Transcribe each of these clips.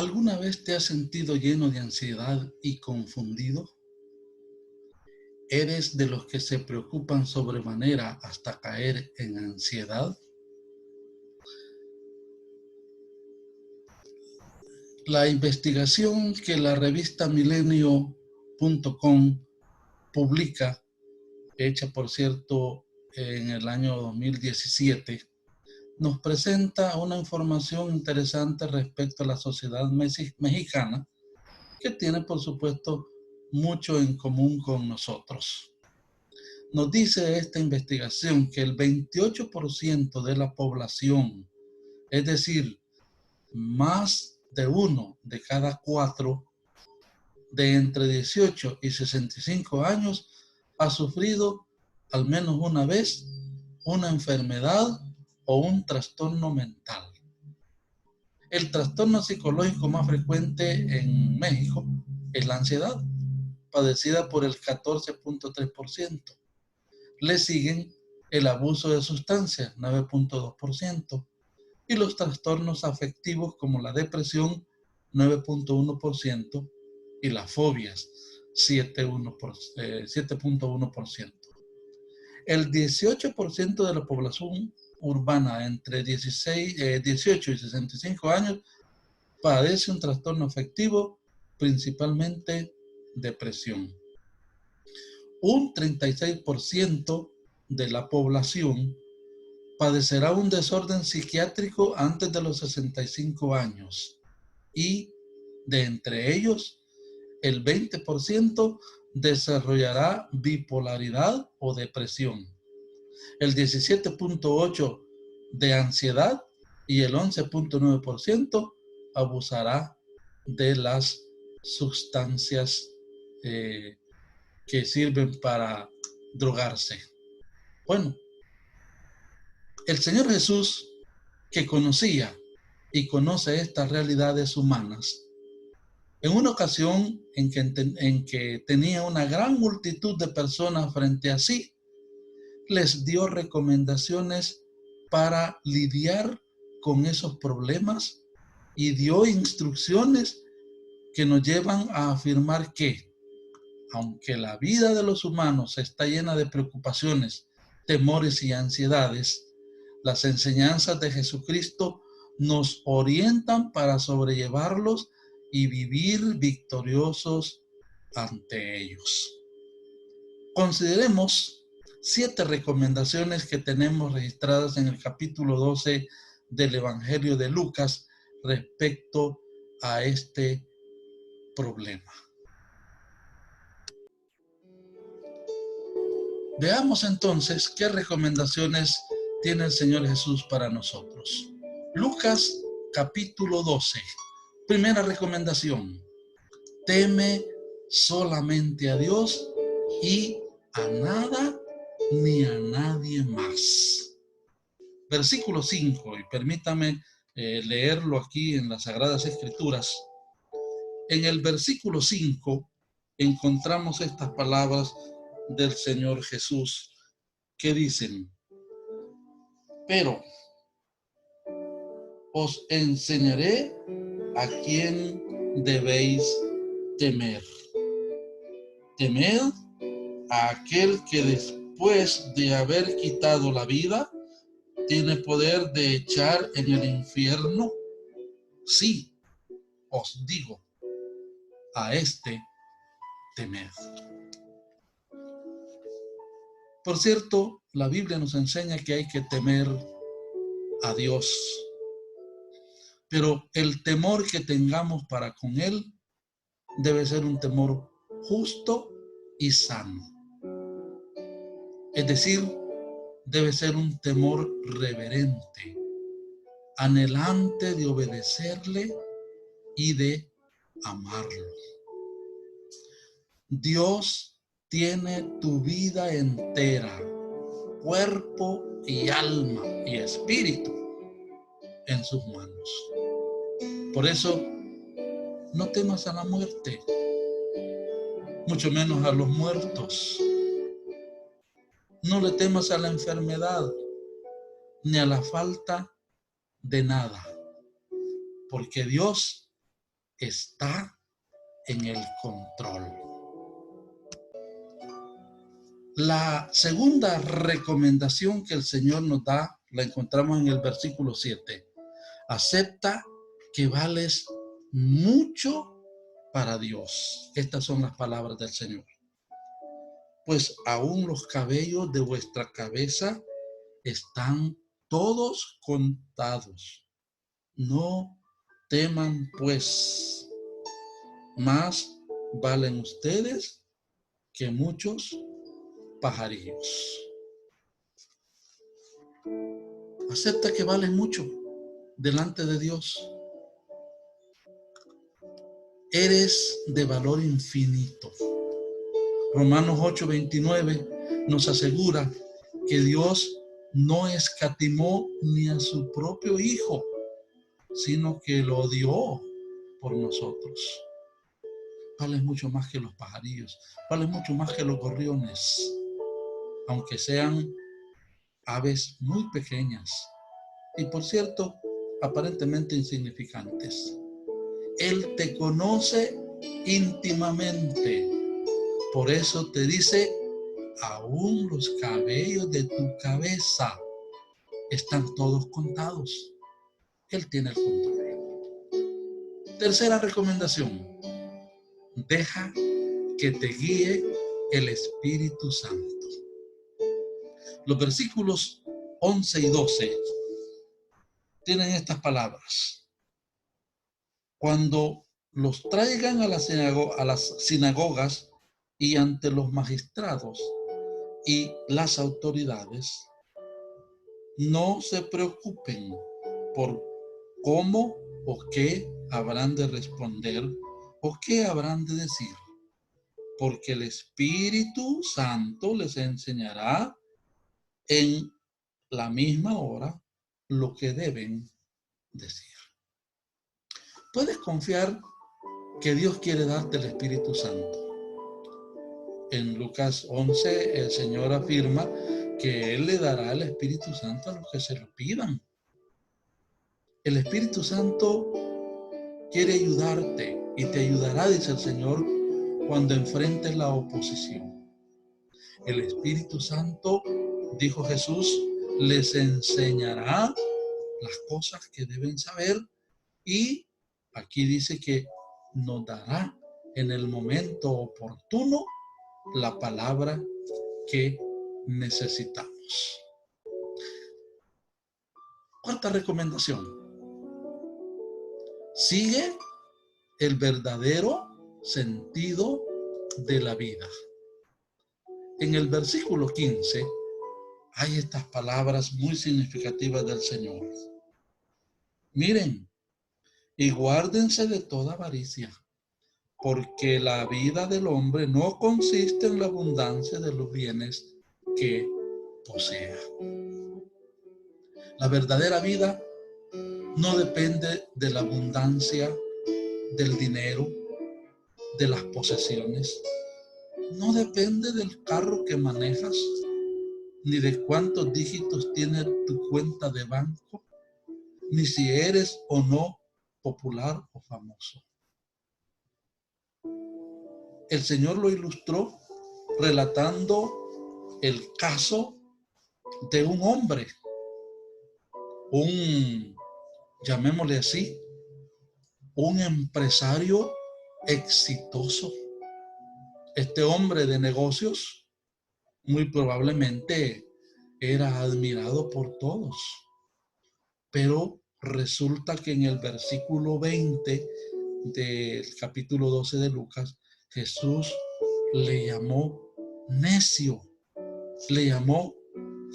¿Alguna vez te has sentido lleno de ansiedad y confundido? ¿Eres de los que se preocupan sobremanera hasta caer en ansiedad? La investigación que la revista Milenio.com publica, hecha por cierto en el año 2017, nos presenta una información interesante respecto a la sociedad mexicana, que tiene por supuesto mucho en común con nosotros. Nos dice esta investigación que el 28% de la población, es decir, más de 1 de cada 4 de entre 18 y 65 años, ha sufrido al menos una vez una enfermedad o un trastorno mental. El trastorno psicológico más frecuente en México es la ansiedad, padecida por el 14.3%. Le siguen el abuso de sustancias, 9.2%, y los trastornos afectivos como la depresión, 9.1%, y las fobias, 7.1%. El 18% de la población urbana entre 18 y 65 años padece un trastorno afectivo, principalmente depresión. Un 36% de la población padecerá un desorden psiquiátrico antes de los 65 años y de entre ellos el 20% desarrollará bipolaridad o depresión, el 17.8% de ansiedad y el 11.9% abusará de las sustancias que sirven para drogarse. Bueno, el Señor Jesús, que conocía y conoce estas realidades humanas, en una ocasión en que tenía una gran multitud de personas frente a sí, les dio recomendaciones para lidiar con esos problemas y dio instrucciones que nos llevan a afirmar que, aunque la vida de los humanos está llena de preocupaciones, temores y ansiedades, las enseñanzas de Jesucristo nos orientan para sobrellevarlos y vivir victoriosos ante ellos. Consideremos 7 recomendaciones que tenemos registradas en el capítulo 12 del Evangelio de Lucas respecto a este problema. Veamos entonces qué recomendaciones tiene el Señor Jesús para nosotros. Lucas capítulo 12. Primera recomendación: teme solamente a Dios y a nada ni a nadie más. Versículo 5, y permítame leerlo aquí en las Sagradas Escrituras. En el versículo 5 encontramos estas palabras del Señor Jesús que dicen: pero os enseñaré a quién debéis temer. Temed a aquel que después de haber quitado la vida, tiene poder de echar en el infierno. Sí, os digo, a este temed. Por cierto, la Biblia nos enseña que hay que temer a Dios, pero el temor que tengamos para con Él debe ser un temor justo y sano. Es decir, debe ser un temor reverente, anhelante de obedecerle y de amarlo. Dios tiene tu vida entera, cuerpo y alma y espíritu en sus manos. Por eso, no temas a la muerte, mucho menos a los muertos. No le temas a la enfermedad, ni a la falta de nada, porque Dios está en el control. La segunda recomendación que el Señor nos da la encontramos en el versículo 7. Acepta que vales mucho para Dios. Estas son las palabras del Señor. Pues aún los cabellos de vuestra cabeza están todos contados. No teman pues, más valen ustedes que muchos pajarillos. Acepta que vales mucho delante de Dios. Eres de valor infinito. Romanos 8:29 nos asegura que Dios no escatimó ni a su propio Hijo, sino que lo dio por nosotros. Vales mucho más que los pajarillos, vales mucho más que los gorriones, aunque sean aves muy pequeñas y, por cierto, aparentemente insignificantes. Él te conoce íntimamente. Por eso te dice, aún los cabellos de tu cabeza están todos contados. Él tiene el control. Tercera recomendación. Deja que te guíe el Espíritu Santo. Los versículos 11 y 12 tienen estas palabras. Cuando los traigan a las sinagogas y ante los magistrados y las autoridades, no se preocupen por cómo o qué habrán de responder o qué habrán de decir, porque el Espíritu Santo les enseñará en la misma hora lo que deben decir. Puedes confiar que Dios quiere darte el Espíritu Santo. En Lucas 11 el Señor afirma que Él le dará el Espíritu Santo a los que se lo pidan. El Espíritu Santo quiere ayudarte y te ayudará, dice el Señor, cuando enfrentes la oposición. El Espíritu Santo, dijo Jesús, les enseñará las cosas que deben saber y aquí dice que nos dará en el momento oportuno la palabra que necesitamos. Cuarta recomendación. Sigue el verdadero sentido de la vida. En el versículo 15 hay estas palabras muy significativas del Señor. Miren, y guárdense de toda avaricia, porque la vida del hombre no consiste en la abundancia de los bienes que posea. La verdadera vida no depende de la abundancia del dinero, de las posesiones. No depende del carro que manejas, ni de cuántos dígitos tiene tu cuenta de banco, ni si eres o no popular o famoso. El Señor lo ilustró relatando el caso de un hombre, llamémosle así, un empresario exitoso. Este hombre de negocios muy probablemente era admirado por todos, pero resulta que en el versículo 20 del capítulo 12 de Lucas, Jesús le llamó necio, le llamó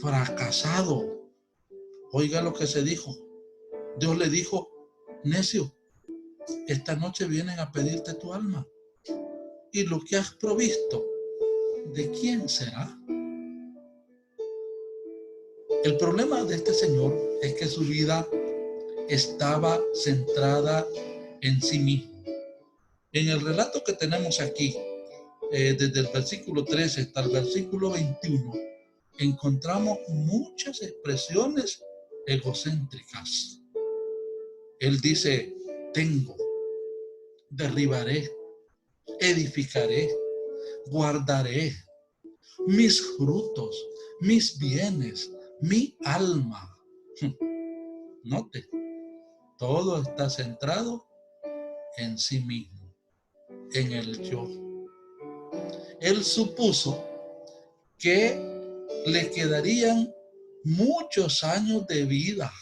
fracasado. Oiga lo que se dijo. Dios le dijo, necio, esta noche vienen a pedirte tu alma. Y lo que has provisto, ¿de quién será? El problema de este señor es que su vida estaba centrada en sí mismo. En el relato que tenemos aquí, desde el versículo 13 hasta el versículo 21, encontramos muchas expresiones egocéntricas. Él dice, tengo, derribaré, edificaré, guardaré mis frutos, mis bienes, mi alma. Note, todo está centrado en sí mismo, en el yo. Él supuso que le quedarían muchos años de vida.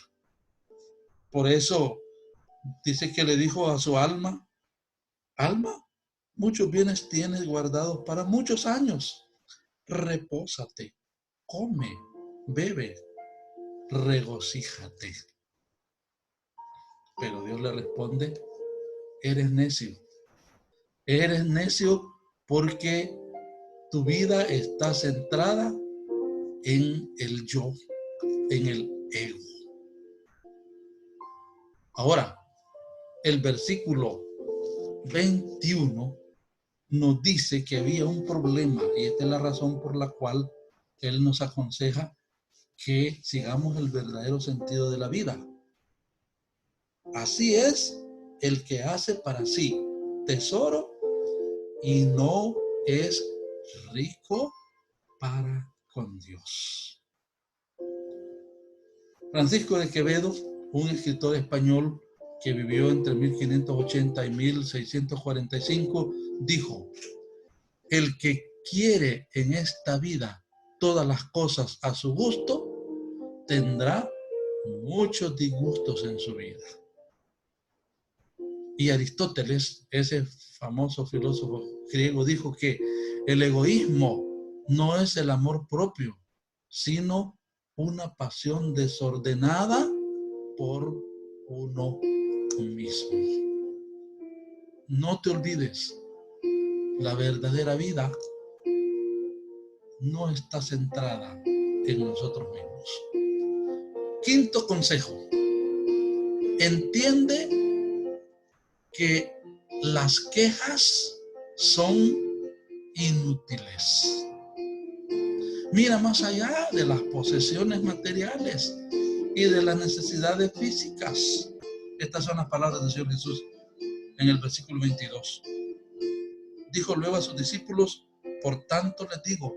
Por eso dice que le dijo a su alma, alma, muchos bienes tienes guardados para muchos años. Repósate, come, bebe, regocíjate. Pero Dios le responde, eres necio. Eres necio porque tu vida está centrada en el yo, en el ego. Ahora, el versículo 21 nos dice que había un problema y esta es la razón por la cual Él nos aconseja que sigamos el verdadero sentido de la vida. Así es el que hace para sí tesoro y no es rico para con Dios. Francisco de Quevedo, un escritor español que vivió entre 1580 y 1645, dijo, el que quiere en esta vida todas las cosas a su gusto, tendrá muchos disgustos en su vida. Y Aristóteles, ese famoso filósofo griego, dijo que el egoísmo no es el amor propio, sino una pasión desordenada por uno mismo. No te olvides, la verdadera vida no está centrada en nosotros mismos. Quinto consejo, entiende que las quejas son inútiles. Mira más allá de las posesiones materiales y de las necesidades físicas. Estas son las palabras del Señor Jesús en el versículo 22. Dijo luego a sus discípulos, por tanto les digo,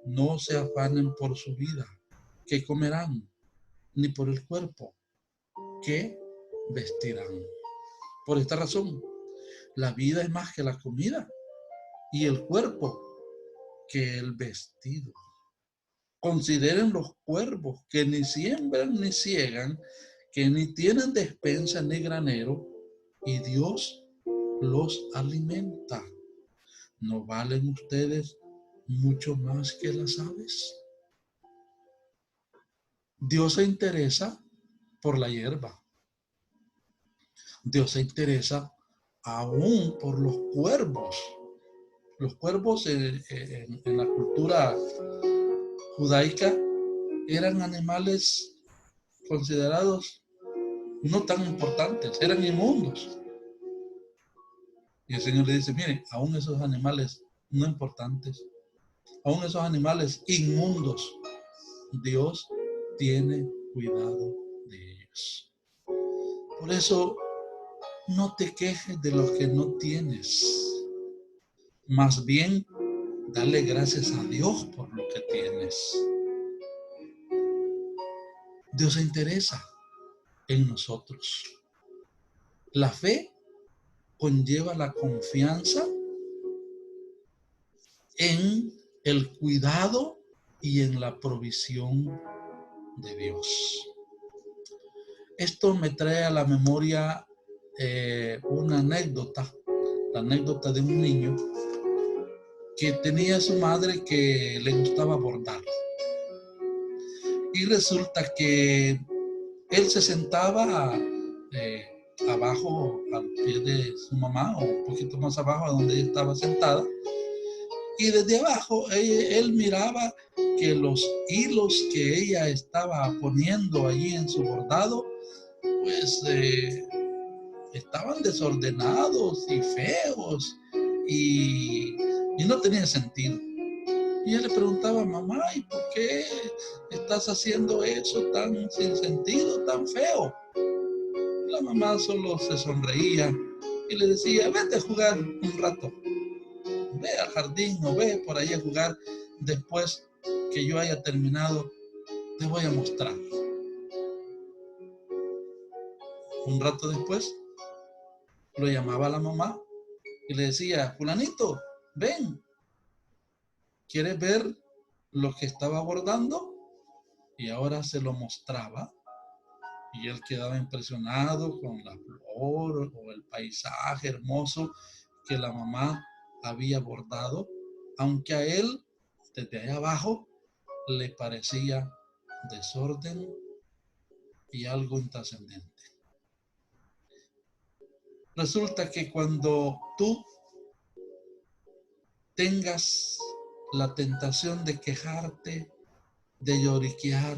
no se afanen por su vida, qué comerán, ni por el cuerpo, qué vestirán. Por esta razón, la vida es más que la comida y el cuerpo que el vestido. Consideren los cuervos que ni siembran ni ciegan, que ni tienen despensa ni granero, y Dios los alimenta. ¿No valen ustedes mucho más que las aves? Dios se interesa por la hierba. Dios se interesa aún por los cuervos. Los cuervos en la cultura judaica eran animales considerados no tan importantes, eran inmundos. Y el Señor le dice, miren, aún esos animales no importantes, aún esos animales inmundos, Dios tiene cuidado de ellos. Por eso, no te quejes de lo que no tienes. Más bien, dale gracias a Dios por lo que tienes. Dios se interesa en nosotros. La fe conlleva la confianza en el cuidado y en la provisión de Dios. Esto me trae a la memoria una anécdota, la anécdota de un niño que tenía a su madre que le gustaba bordar. Y resulta que él se sentaba abajo al pie de su mamá o un poquito más abajo a donde ella estaba sentada y desde abajo él miraba que los hilos que ella estaba poniendo allí en su bordado pues estaban desordenados y feos y no tenían sentido. Y él le preguntaba, mamá, ¿y por qué estás haciendo eso tan sin sentido, tan feo? La mamá solo se sonreía y le decía, vete a jugar un rato, ve al jardín o ve por ahí a jugar, después que yo haya terminado, te voy a mostrar. Un rato después, lo llamaba a la mamá y le decía, fulanito, ven, ¿quieres ver lo que estaba bordando? Y ahora se lo mostraba y él quedaba impresionado con la flor o el paisaje hermoso que la mamá había bordado, aunque a él desde allá abajo le parecía desorden y algo intrascendente. Resulta que cuando tú tengas la tentación de quejarte, de lloriquear,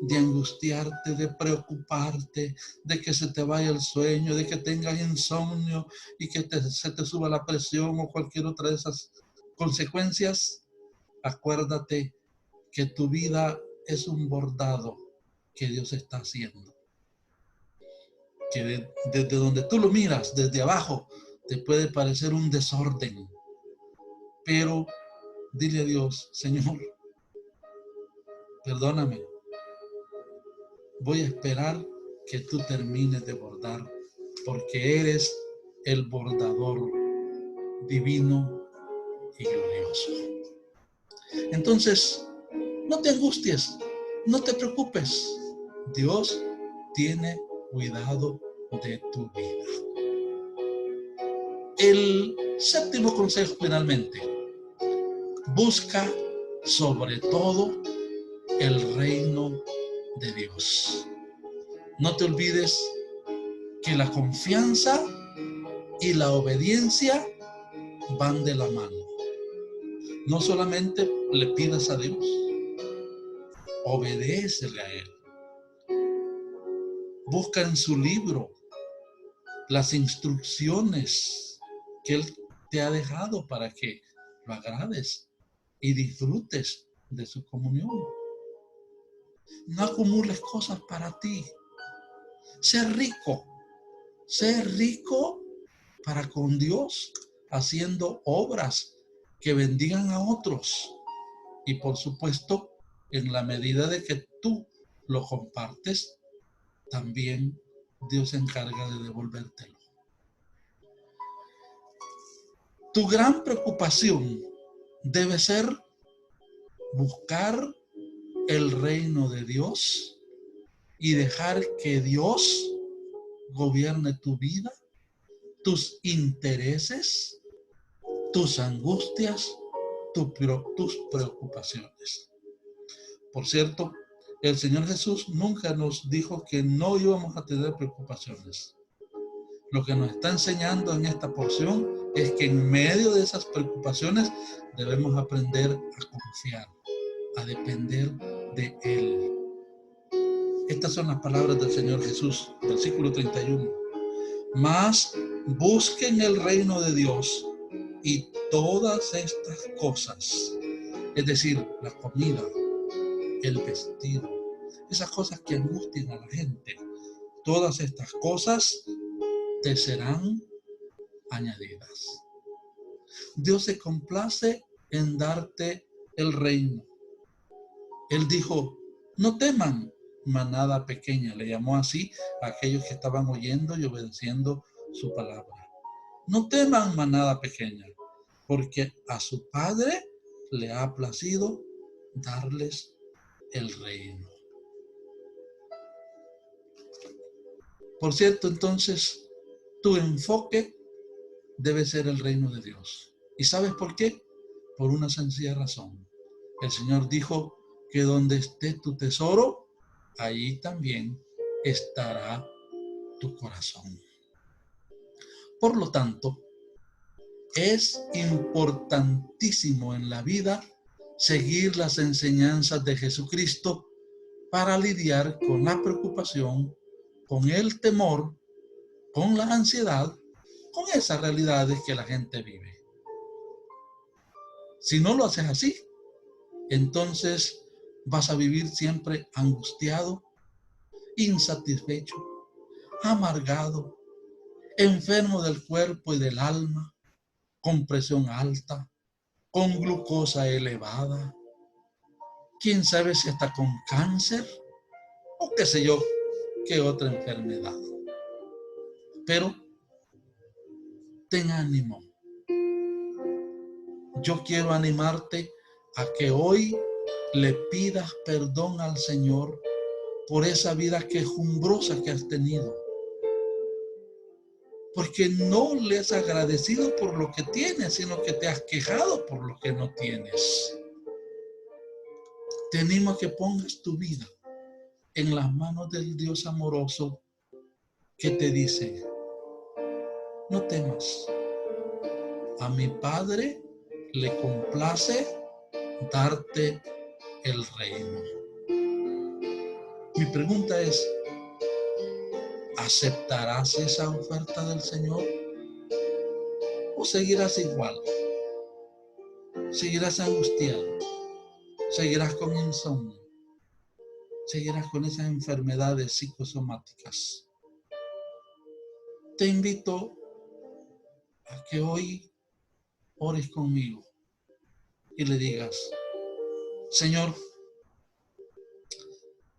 de angustiarte, de preocuparte, de que se te vaya el sueño, de que tengas insomnio y que se te suba la presión o cualquier otra de esas consecuencias, acuérdate que tu vida es un bordado que Dios está haciendo. Que desde donde tú lo miras, desde abajo, te puede parecer un desorden. Pero dile a Dios, Señor, perdóname, voy a esperar que tú termines de bordar, porque eres el bordador divino y glorioso. Entonces, no te angusties, no te preocupes. Dios tiene cuidado de tu vida. El séptimo consejo finalmente, busca sobre todo el reino de Dios. No te olvides que la confianza y la obediencia van de la mano. No solamente le pidas a Dios, obedécele a Él. Busca en su libro las instrucciones que Él te ha dejado para que lo agrades y disfrutes de su comunión. No acumules cosas para ti. Sé rico para con Dios, haciendo obras que bendigan a otros. Y por supuesto, en la medida de que tú lo compartes, también Dios se encarga de devolvértelo. Tu gran preocupación debe ser buscar el reino de Dios y dejar que Dios gobierne tu vida, tus intereses, tus angustias, tus preocupaciones. Por cierto, el Señor Jesús nunca nos dijo que no íbamos a tener preocupaciones. Lo que nos está enseñando en esta porción es que en medio de esas preocupaciones debemos aprender a confiar, a depender de Él. Estas son las palabras del Señor Jesús, versículo 31. Mas busquen el reino de Dios y todas estas cosas, es decir, la comida, el vestido, esas cosas que angustian a la gente, todas estas cosas te serán añadidas. Dios se complace en darte el reino. Él dijo, no teman, manada pequeña. Le llamó así a aquellos que estaban oyendo y obedeciendo su palabra. No teman, manada pequeña, porque a su Padre le ha placido darles el reino. Por cierto, entonces, tu enfoque debe ser el reino de Dios. ¿Y sabes por qué? Por una sencilla razón. El Señor dijo que donde esté tu tesoro, allí también estará tu corazón. Por lo tanto, es importantísimo en la vida seguir las enseñanzas de Jesucristo para lidiar con la preocupación, con el temor, con la ansiedad, con esas realidades que la gente vive. Si no lo haces así, entonces vas a vivir siempre angustiado, insatisfecho, amargado, enfermo del cuerpo y del alma, con presión alta, con glucosa elevada, quién sabe si hasta con cáncer o qué sé yo, qué otra enfermedad. Pero ten ánimo. Yo quiero animarte a que hoy le pidas perdón al Señor por esa vida quejumbrosa que has tenido. Porque no le has agradecido por lo que tienes, sino que te has quejado por lo que no tienes. Te animo a que pongas tu vida en las manos del Dios amoroso que te dice, no temas, a mi Padre le complace darte el reino. Mi pregunta es, ¿aceptarás esa oferta del Señor? ¿O seguirás igual? ¿Seguirás angustiado? ¿Seguirás con insomnio? ¿Seguirás con esas enfermedades psicosomáticas? Te invito a que hoy ores conmigo y le digas, Señor,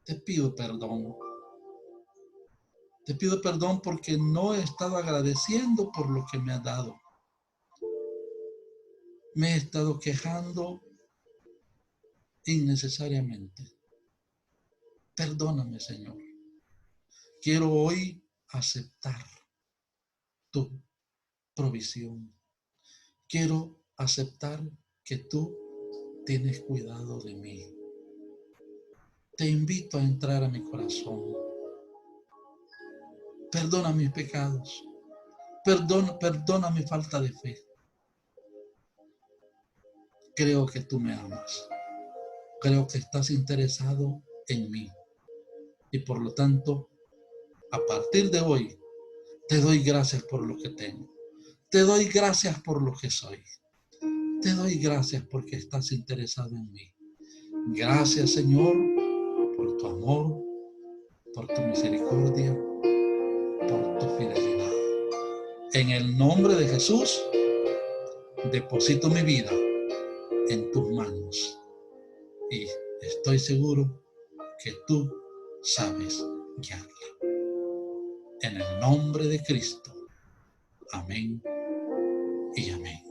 te pido perdón. Te pido perdón porque no he estado agradeciendo por lo que me has dado. Me he estado quejando innecesariamente. Perdóname, Señor. Quiero hoy aceptar tu provisión. Quiero aceptar que tú tienes cuidado de mí. Te invito a entrar a mi corazón. Perdona mis pecados. Perdona mi falta de fe. Creo que tú me amas. Creo que estás interesado en mí. Y por lo tanto, a partir de hoy, te doy gracias por lo que tengo. Te doy gracias por lo que soy. Te doy gracias porque estás interesado en mí. Gracias, Señor, por tu amor, por tu misericordia, por tu fidelidad. En el nombre de Jesús, deposito mi vida en tus manos. Y estoy seguro que tú sabes guiarla. En el nombre de Cristo. Amén y amén.